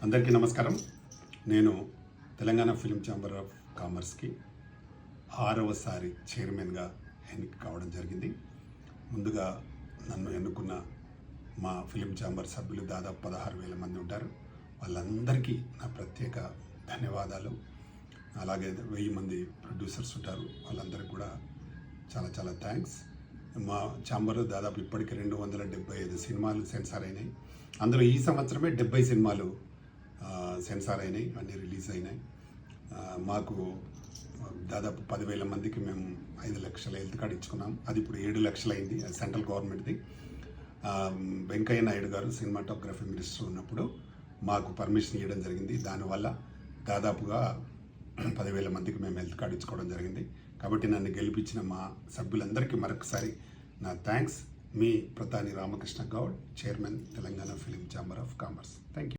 అందరికీ నమస్కారం. నేను తెలంగాణ ఫిల్మ్ ఛాంబర్ ఆఫ్ కామర్స్కి 6వసారి చైర్మన్గా ఎన్నిక కావడం జరిగింది. ముందుగా నన్ను ఎన్నుకున్న మా ఫిల్మ్ ఛాంబర్ సభ్యులు దాదాపు 16,000 మంది ఉంటారు. వాళ్ళందరికీ నా ప్రత్యేక ధన్యవాదాలు. అలాగే 1000 మంది ప్రొడ్యూసర్స్ ఉంటారు, వాళ్ళందరికీ కూడా చాలా చాలా థ్యాంక్స్. మా ఛాంబర్ దాదాపు ఇప్పటికి 275 సినిమాలు సెన్సార్ అయినాయి. అందులో ఈ సంవత్సరమే 70 సినిమాలు సెన్సార్ అయినాయి, అన్నీ రిలీజ్ అయినాయి. మాకు దాదాపు 10,000 మందికి మేము 5 లక్షల హెల్త్ కార్డు ఇచ్చుకున్నాం. అది ఇప్పుడు 7 లక్షలు అయింది, అది సెంట్రల్ గవర్నమెంట్ది. వెంకయ్య నాయుడు గారు సినిమాటోగ్రఫీ మినిస్టర్ ఉన్నప్పుడు మాకు పర్మిషన్ ఇవ్వడం జరిగింది. దానివల్ల దాదాపుగా 10,000 మందికి మేము హెల్త్ కార్డు ఇచ్చుకోవడం జరిగింది. కాబట్టి నన్ను గెలిపించిన మా సభ్యులందరికీ మరొకసారి నా thanks. Me Pratani Ramakrishna Goud, chairman, Telangana film chamber of commerce. Thank you.